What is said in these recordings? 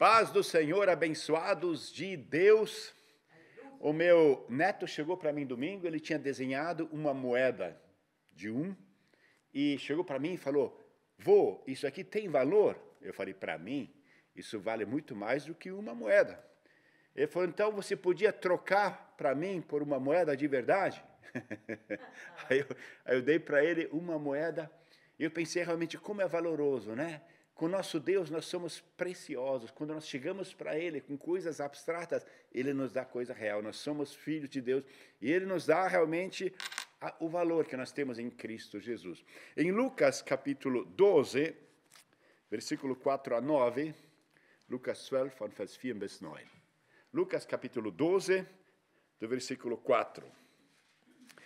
Paz do Senhor, abençoados de Deus. O meu neto chegou para mim domingo, ele tinha desenhado uma moeda de e chegou para mim e falou: vô, isso aqui tem valor? Eu falei: para mim, isso vale muito mais do que uma moeda. Ele falou: então você podia trocar para mim por uma moeda de verdade? aí eu dei para ele uma moeda e eu pensei realmente como é valoroso, né? Com o nosso Deus nós somos preciosos. Quando nós chegamos para Ele com coisas abstratas, Ele nos dá coisa real. Nós somos filhos de Deus e Ele nos dá realmente o valor que nós temos em Cristo Jesus. Em Lucas capítulo 12, versículo 4 a 9, Lucas 12, von Vers 4 bis 9. Lucas capítulo 12, do versículo 4.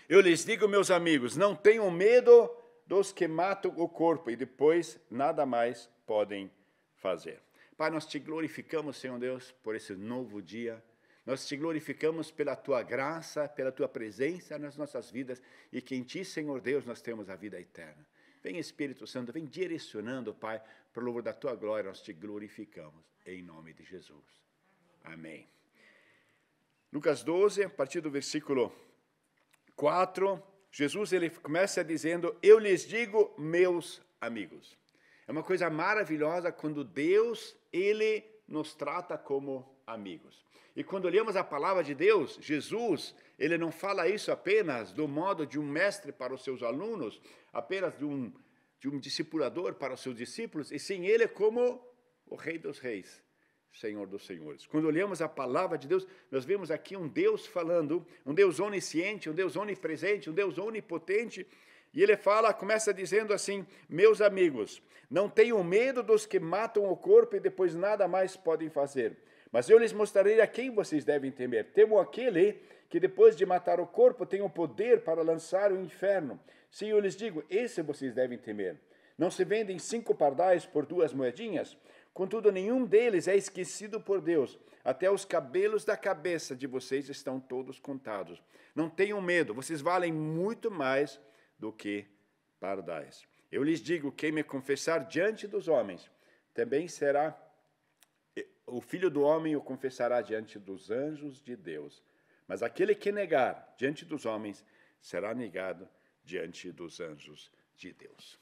Eu lhes digo, meus amigos, não tenham medo dos que matam o corpo e depois nada mais podem fazer. Pai, nós te glorificamos, Senhor Deus, por esse novo dia. Nós te glorificamos pela tua graça, pela tua presença nas nossas vidas e que em ti, Senhor Deus, nós temos a vida eterna. Vem, Espírito Santo, vem direcionando, Pai, para o louvor da tua glória, nós te glorificamos, em nome de Jesus. Amém. Lucas 12, a partir do versículo 4, Jesus ele começa dizendo: eu lhes digo, meus amigos. É uma coisa maravilhosa quando Deus ele nos trata como amigos. E quando olhamos a palavra de Deus, Jesus, ele não fala isso apenas do modo de um mestre para os seus alunos, apenas de um discipulador para os seus discípulos, e sim ele como o Rei dos Reis, Senhor dos Senhores. Quando olhamos a palavra de Deus, nós vemos aqui um Deus falando, um Deus onisciente, um Deus onipresente, um Deus onipotente, e ele começa dizendo assim: meus amigos, não tenham medo dos que matam o corpo e depois nada mais podem fazer, mas eu lhes mostrarei a quem vocês devem temer. Temam aquele que depois de matar o corpo tem o poder para lançar o inferno. Sim, eu lhes digo, esse vocês devem temer. Não se vendem 5 pardais por 2 moedinhas? Contudo, nenhum deles é esquecido por Deus. Até os cabelos da cabeça de vocês estão todos contados. Não tenham medo, vocês valem muito mais do que pardais. Eu lhes digo, quem me confessar diante dos homens, também será, o Filho do Homem o confessará diante dos anjos de Deus. Mas aquele que negar diante dos homens, será negado diante dos anjos de Deus.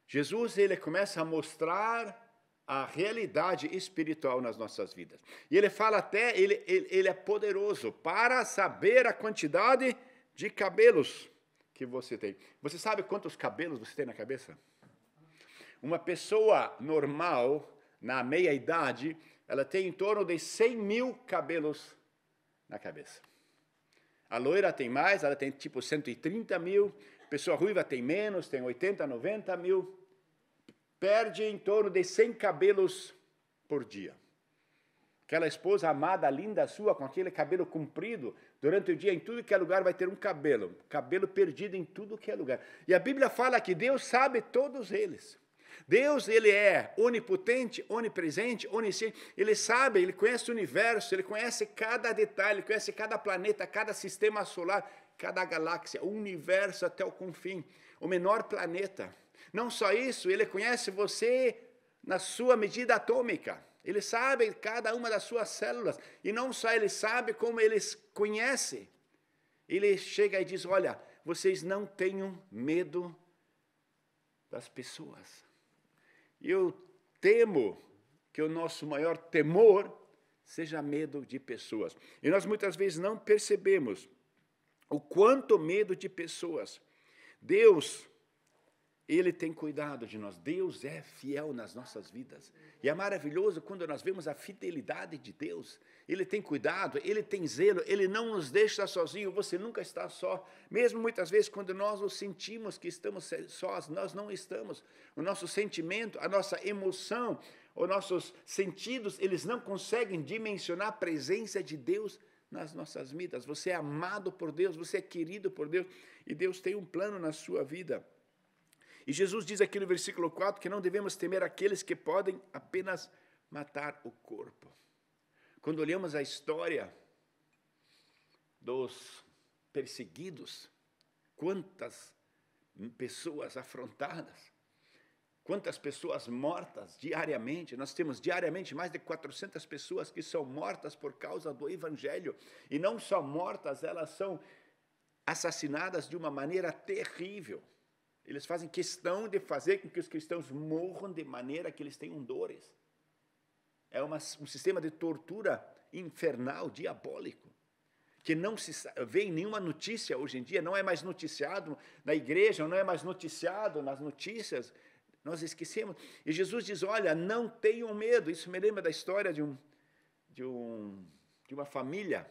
Jesus, ele começa a mostrar a realidade espiritual nas nossas vidas. E ele fala até, ele é poderoso para saber a quantidade de cabelos que você tem. Você sabe quantos cabelos você tem na cabeça? Uma pessoa normal, na meia-idade, ela tem em torno de 100 mil cabelos na cabeça. A loira tem mais, ela tem tipo 130 mil. Pessoa ruiva tem menos, tem 80, 90 mil. Perde em torno de 100 cabelos por dia. Aquela esposa amada, linda sua, com aquele cabelo comprido, durante o dia, em tudo que é lugar, vai ter um cabelo perdido em tudo que é lugar. E a Bíblia fala que Deus sabe todos eles. Deus, ele é onipotente, onipresente, onisciente. Ele sabe, ele conhece o universo, ele conhece cada detalhe, ele conhece cada planeta, cada sistema solar, cada galáxia, o universo até o confim, o menor planeta. Não só isso, ele conhece você na sua medida atômica. Ele sabe cada uma das suas células. E não só ele sabe, como ele conhece. Ele chega e diz: olha, vocês não tenham medo das pessoas. Eu temo que o nosso maior temor seja medo de pessoas. E nós muitas vezes não percebemos o quanto medo de pessoas. Deus, ele tem cuidado de nós. Deus é fiel nas nossas vidas. E é maravilhoso quando nós vemos a fidelidade de Deus. Ele tem cuidado, ele tem zelo, ele não nos deixa sozinhos. Você nunca está só. Mesmo muitas vezes quando nós nos sentimos que estamos sós, nós não estamos. O nosso sentimento, a nossa emoção, os nossos sentidos, eles não conseguem dimensionar a presença de Deus nas nossas vidas. Você é amado por Deus, você é querido por Deus. E Deus tem um plano na sua vida. E Jesus diz aqui no versículo 4 que não devemos temer aqueles que podem apenas matar o corpo. Quando olhamos a história dos perseguidos, quantas pessoas afrontadas, Quantas pessoas mortas diariamente? Nós temos diariamente mais de 400 pessoas que são mortas por causa do Evangelho. E não só mortas, elas são assassinadas de uma maneira terrível. Eles fazem questão de fazer com que os cristãos morram de maneira que eles tenham dores. É um sistema de tortura infernal, diabólico, que não se vê em nenhuma notícia hoje em dia, não é mais noticiado na igreja, não é mais noticiado nas notícias. Nós esquecemos. E Jesus diz, olha, não tenham medo. Isso me lembra da história de uma família,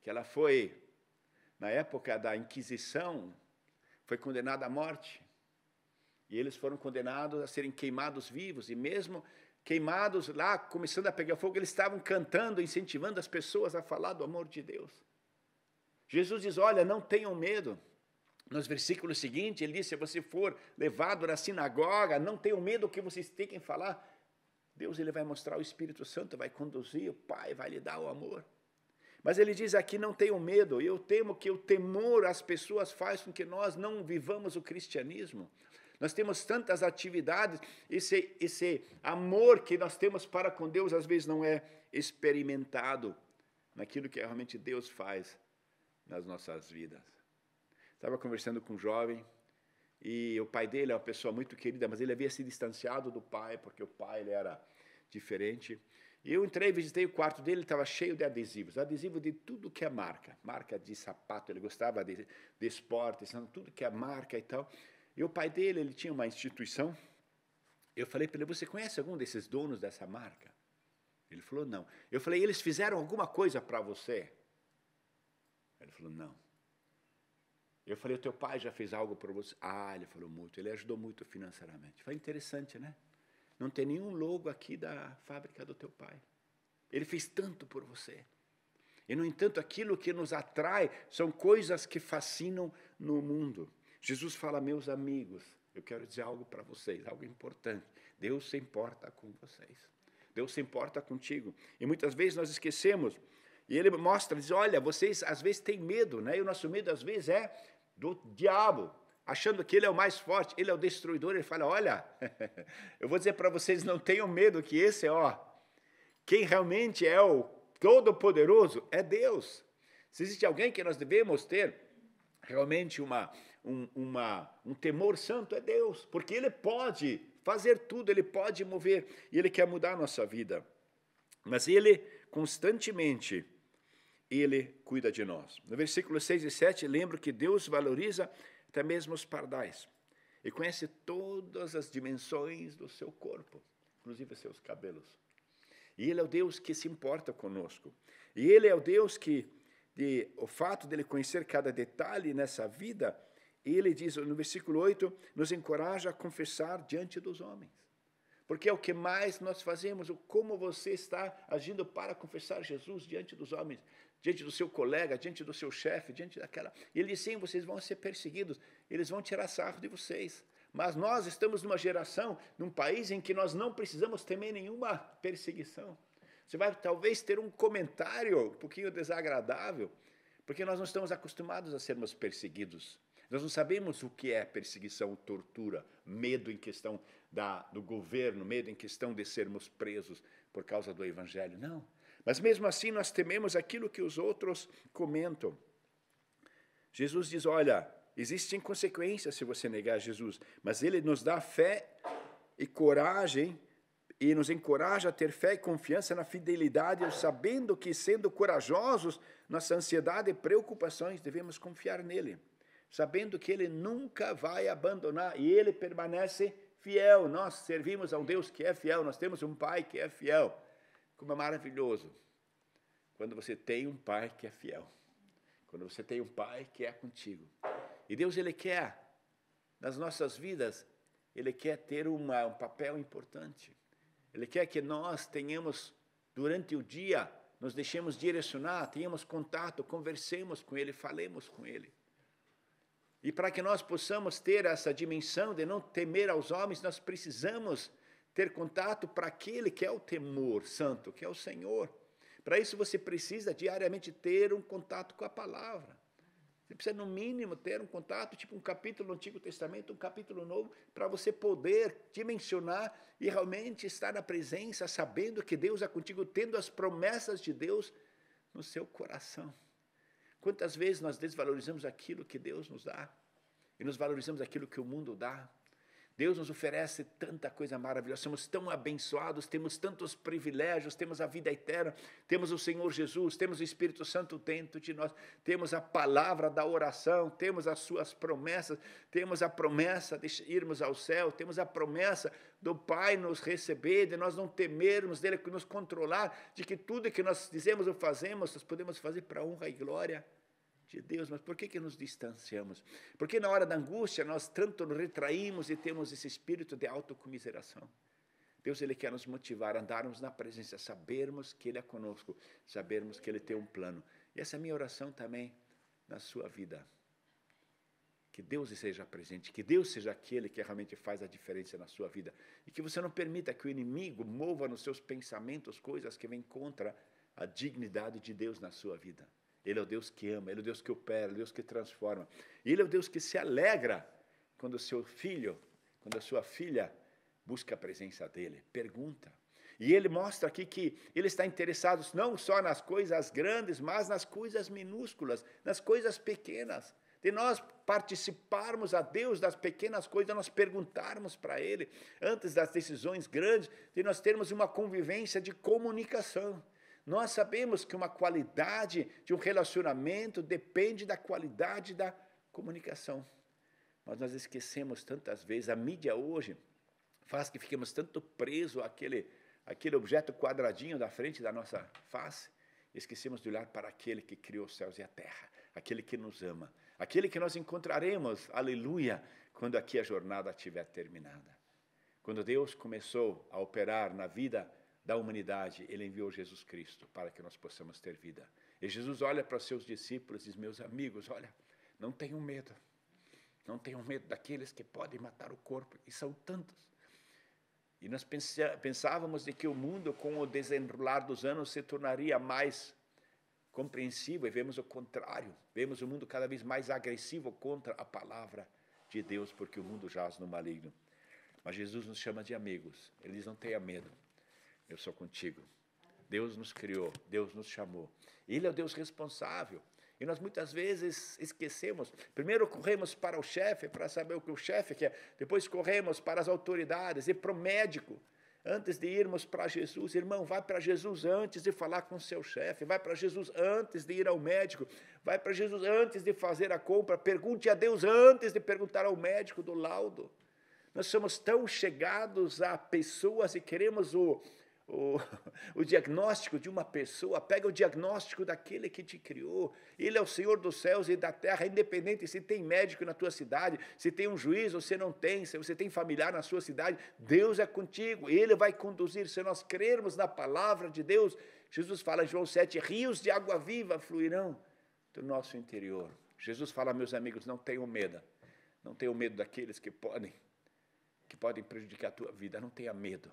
que ela foi, na época da Inquisição, foi condenada à morte. E eles foram condenados a serem queimados vivos. E mesmo queimados lá, começando a pegar fogo, eles estavam cantando, incentivando as pessoas a falar do amor de Deus. Jesus diz, olha, não tenham medo. Nos versículos seguintes, ele diz, se você for levado na sinagoga, não tenham medo do que vocês têm que falar. Deus, ele vai mostrar o Espírito Santo, vai conduzir, o Pai vai lhe dar o amor. Mas ele diz aqui, não tenham medo. Eu temo que o temor às pessoas faz com que nós não vivamos o cristianismo. Nós temos tantas atividades, esse amor que nós temos para com Deus, às vezes não é experimentado naquilo que realmente Deus faz nas nossas vidas. Estava conversando com um jovem, e o pai dele é uma pessoa muito querida, mas ele havia se distanciado do pai, porque o pai ele era diferente. E eu entrei, visitei o quarto dele, estava cheio de adesivos, adesivo de tudo que é marca de sapato, ele gostava de esporte, tudo que é marca e tal. E o pai dele, ele tinha uma instituição. Eu falei para ele, você conhece algum desses donos dessa marca? Ele falou, não. Eu falei, eles fizeram alguma coisa para você? Ele falou, não. Eu falei, o teu pai já fez algo para você? Ah, ele falou muito, ele ajudou muito financeiramente. Foi interessante, né? Não tem nenhum logo aqui da fábrica do teu pai. Ele fez tanto por você. E, no entanto, aquilo que nos atrai são coisas que fascinam no mundo. Jesus fala, meus amigos, eu quero dizer algo para vocês, algo importante. Deus se importa com vocês. Deus se importa contigo. E muitas vezes nós esquecemos. E ele mostra, diz, olha, vocês às vezes têm medo, né? E o nosso medo às vezes é do diabo, achando que ele é o mais forte, ele é o destruidor. Ele fala, olha, eu vou dizer para vocês, não tenham medo, que esse quem realmente é o Todo-Poderoso é Deus. Se existe alguém que nós devemos ter realmente um temor santo, é Deus, porque ele pode fazer tudo, ele pode mover, e ele quer mudar a nossa vida. Mas ele constantemente, ele cuida de nós. No versículo 6 e 7, lembro que Deus valoriza até mesmo os pardais, e conhece todas as dimensões do seu corpo, inclusive seus cabelos. E ele é o Deus que se importa conosco. E ele é o Deus que, o fato dele conhecer cada detalhe nessa vida, ele diz no versículo 8, nos encoraja a confessar diante dos homens. Porque é o que mais nós fazemos, como você está agindo para confessar Jesus diante dos homens, diante do seu colega, diante do seu chefe, diante daquela... E ele diz, sim, vocês vão ser perseguidos, eles vão tirar sarro de vocês. Mas nós estamos numa geração, num país em que nós não precisamos temer nenhuma perseguição. Você vai talvez ter um comentário um pouquinho desagradável, porque nós não estamos acostumados a sermos perseguidos. Nós não sabemos o que é perseguição, tortura, medo em questão do governo, medo em questão de sermos presos por causa do Evangelho. Não. Mas mesmo assim nós tememos aquilo que os outros comentam. Jesus diz, olha, existem consequências se você negar Jesus, mas ele nos dá fé e coragem, e nos encoraja a ter fé e confiança na fidelidade, sabendo que, sendo corajosos, nossa ansiedade e preocupações, devemos confiar nele, sabendo que ele nunca vai abandonar, e ele permanece fiel. Nós servimos a um Deus que é fiel, nós temos um Pai que é fiel. Como é maravilhoso quando você tem um Pai que é fiel, quando você tem um Pai que é contigo. E Deus, ele quer, nas nossas vidas, ele quer ter um papel importante. Ele quer que nós tenhamos, durante o dia, nos deixemos direcionar, tenhamos contato, conversemos com ele, falemos com ele. E para que nós possamos ter essa dimensão de não temer aos homens, nós precisamos ter contato para aquele que é o temor santo, que é o Senhor. Para isso você precisa diariamente ter um contato com a palavra. Você precisa, no mínimo, ter um contato, tipo um capítulo do Antigo Testamento, um capítulo novo, para você poder dimensionar e realmente estar na presença, sabendo que Deus é contigo, tendo as promessas de Deus no seu coração. Quantas vezes nós desvalorizamos aquilo que Deus nos dá e nos valorizamos aquilo que o mundo dá? Deus nos oferece tanta coisa maravilhosa, somos tão abençoados, temos tantos privilégios, temos a vida eterna, temos o Senhor Jesus, temos o Espírito Santo dentro de nós, temos a palavra da oração, temos as suas promessas, temos a promessa de irmos ao céu, temos a promessa do Pai nos receber, de nós não temermos dele, nos controlar, de que tudo que nós dizemos ou fazemos, nós podemos fazer para a honra e glória de Deus. Mas por que nos distanciamos? Porque na hora da angústia nós tanto nos retraímos e temos esse espírito de autocomiseração. Deus, ele quer nos motivar a andarmos na presença, sabermos que ele é conosco, sabermos que ele tem um plano. E essa é a minha oração também na sua vida. Que Deus seja presente, que Deus seja aquele que realmente faz a diferença na sua vida. E que você não permita que o inimigo mova nos seus pensamentos coisas que vêm contra a dignidade de Deus na sua vida. Ele é o Deus que ama, ele é o Deus que opera, ele é o Deus que transforma. Ele é o Deus que se alegra quando o seu filho, quando a sua filha busca a presença dele, pergunta. E ele mostra aqui que ele está interessado não só nas coisas grandes, mas nas coisas minúsculas, nas coisas pequenas. De nós participarmos a Deus das pequenas coisas, nós perguntarmos para ele, antes das decisões grandes, de nós termos uma convivência de comunicação. Nós sabemos que uma qualidade de um relacionamento depende da qualidade da comunicação. Mas nós esquecemos tantas vezes, a mídia hoje faz que fiquemos tanto presos àquele objeto quadradinho da frente da nossa face, esquecemos de olhar para aquele que criou os céus e a terra, aquele que nos ama, aquele que nós encontraremos, aleluia, quando aqui a jornada estiver terminada. Quando Deus começou a operar na vida da humanidade, ele enviou Jesus Cristo para que nós possamos ter vida. E Jesus olha para os seus discípulos e diz: meus amigos, olha, não tenham medo. Não tenham medo daqueles que podem matar o corpo, e são tantos. E nós pensávamos de que o mundo, com o desenrolar dos anos, se tornaria mais compreensível, e vemos o contrário. Vemos o mundo cada vez mais agressivo contra a palavra de Deus, porque o mundo jaz no maligno. Mas Jesus nos chama de amigos. Ele diz: não tenha medo. Eu sou contigo. Deus nos criou, Deus nos chamou. Ele é o Deus responsável. E nós muitas vezes esquecemos. Primeiro corremos para o chefe, para saber o que o chefe quer. Depois corremos para as autoridades e para o médico. Antes de irmos para Jesus, irmão, vai para Jesus antes de falar com o seu chefe. Vai para Jesus antes de ir ao médico. Vai para Jesus antes de fazer a compra. Pergunte a Deus antes de perguntar ao médico do laudo. Nós somos tão chegados a pessoas e queremos o diagnóstico de uma pessoa. Pega o diagnóstico daquele que te criou. Ele é o Senhor dos céus e da terra, independente se tem médico na tua cidade, se tem um juiz ou se não tem, se você tem familiar na sua cidade, Deus é contigo, ele vai conduzir. Se nós crermos na palavra de Deus, Jesus fala em João 7, rios de água viva fluirão do nosso interior. Jesus fala: meus amigos, não tenham medo, não tenham medo daqueles que podem prejudicar a tua vida, não tenha medo.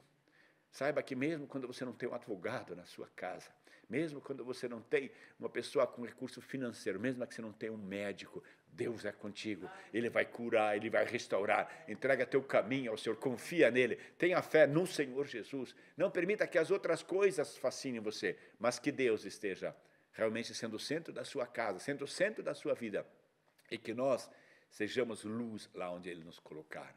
Saiba que mesmo quando você não tem um advogado na sua casa, mesmo quando você não tem uma pessoa com recurso financeiro, mesmo que você não tenha um médico, Deus é contigo. Ele vai curar, ele vai restaurar. Entrega teu caminho ao Senhor, confia nele, tenha fé no Senhor Jesus. Não permita que as outras coisas fascinem você, mas que Deus esteja realmente sendo o centro da sua casa, sendo o centro da sua vida, e que nós sejamos luz lá onde ele nos colocar.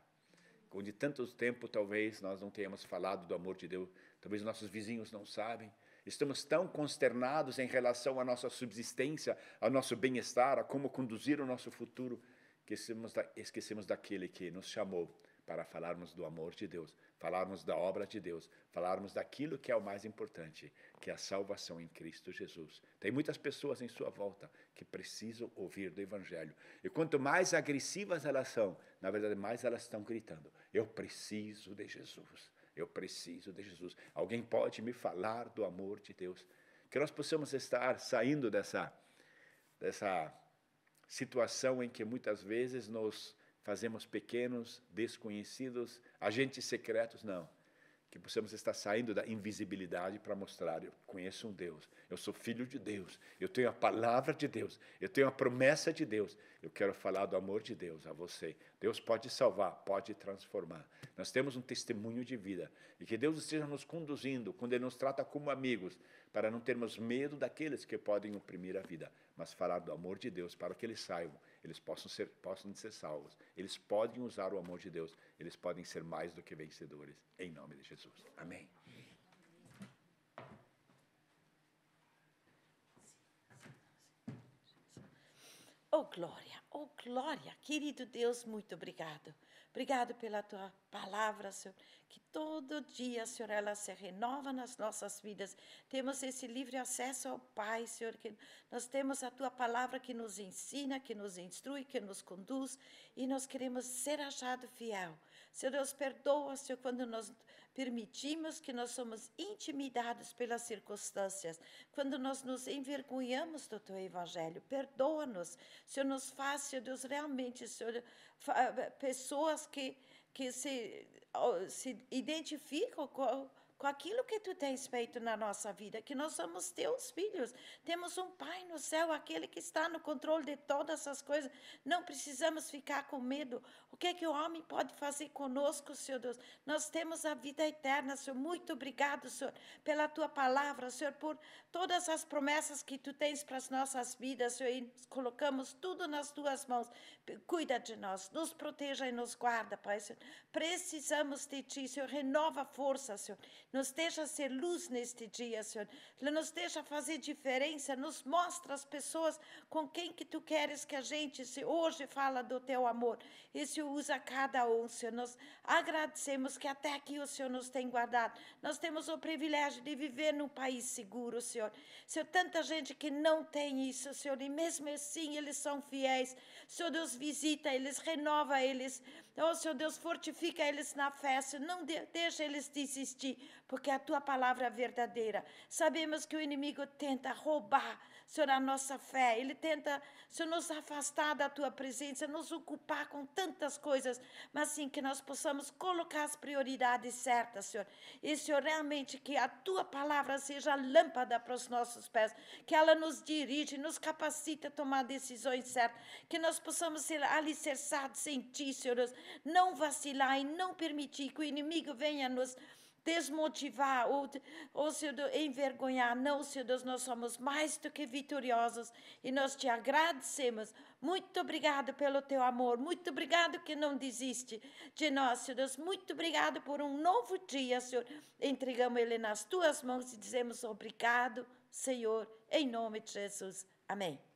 Onde tanto tempo talvez nós não tenhamos falado do amor de Deus, talvez nossos vizinhos não sabem, estamos tão consternados em relação à nossa subsistência, ao nosso bem-estar, a como conduzir o nosso futuro, que esquecemos daquele que nos chamou para falarmos do amor de Deus, falarmos da obra de Deus, falarmos daquilo que é o mais importante, que é a salvação em Cristo Jesus. Tem muitas pessoas em sua volta que precisam ouvir do Evangelho. E quanto mais agressivas elas são, na verdade, mais elas estão gritando: eu preciso de Jesus, eu preciso de Jesus. Alguém pode me falar do amor de Deus? Que nós possamos estar saindo dessa situação em que muitas vezes nos fazemos pequenos, desconhecidos, agentes secretos. Não. que possamos estar saindo da invisibilidade para mostrar, eu conheço um Deus, eu sou filho de Deus, eu tenho a palavra de Deus, eu tenho a promessa de Deus, eu quero falar do amor de Deus a você. Deus pode salvar, pode transformar. Nós temos um testemunho de vida, e que Deus esteja nos conduzindo, quando Ele nos trata como amigos, para não termos medo daqueles que podem oprimir a vida, mas falar do amor de Deus, para que eles saibam, eles possam ser salvos, eles podem usar o amor de Deus, eles podem ser mais do que vencedores, em nome de Jesus. Amém. Oh, glória, querido Deus, muito obrigado. Obrigado pela tua palavra, Senhor, que todo dia, Senhor, ela se renova nas nossas vidas. Temos esse livre acesso ao Pai, Senhor, que nós temos a tua palavra que nos ensina, que nos instrui, que nos conduz, e nós queremos ser achado fiel. Senhor Deus, perdoa, Senhor, quando nós permitimos que nós somos intimidados pelas circunstâncias, quando nós nos envergonhamos do teu evangelho, perdoa-nos, Senhor, nos faz, Senhor Deus, realmente, Senhor, pessoas que se identificam com aquilo que tu tens feito na nossa vida, que nós somos teus filhos, temos um Pai no céu, aquele que está no controle de todas as coisas, não precisamos ficar com medo. O que é que o homem pode fazer conosco, Senhor Deus? Nós temos a vida eterna, Senhor. Muito obrigado, Senhor, pela tua palavra, Senhor, por todas as promessas que tu tens para as nossas vidas, Senhor, e colocamos tudo nas tuas mãos. Cuida de nós, nos proteja e nos guarda, Pai, Senhor. Precisamos de ti, Senhor, renova a força, Senhor. Nos deixa ser luz neste dia, Senhor. Nos deixa fazer diferença. Nos mostra as pessoas com quem que tu queres que a gente hoje fala do teu amor. E Senhor, usa cada um, Senhor. Nós agradecemos que até aqui o Senhor nos tem guardado. Nós temos o privilégio de viver num país seguro, Senhor. Senhor, tanta gente que não tem isso, Senhor. E mesmo assim eles são fiéis. Senhor Deus, visita eles, renova eles. Oh, Senhor Deus, fortifica eles na fé, Senhor. Não deixa eles desistir, porque a tua palavra é verdadeira. Sabemos que o inimigo tenta roubar, Senhor, a nossa fé. Ele tenta, Senhor, nos afastar da tua presença, nos ocupar com tantas coisas, mas sim que nós possamos colocar as prioridades certas, Senhor. E, Senhor, realmente que a tua palavra seja lâmpada para os nossos pés, que ela nos dirige, nos capacita a tomar decisões certas, que nós possamos ser alicerçados em ti, Senhor Deus, não vacilar e não permitir que o inimigo venha nos desmotivar ou Senhor Deus, envergonhar. Não, Senhor Deus, nós somos mais do que vitoriosos e nós te agradecemos. Muito obrigado pelo teu amor, muito obrigado que não desiste de nós, Senhor Deus. Muito obrigado por um novo dia, Senhor. Entregamos ele nas tuas mãos e dizemos obrigado, Senhor, em nome de Jesus. Amém.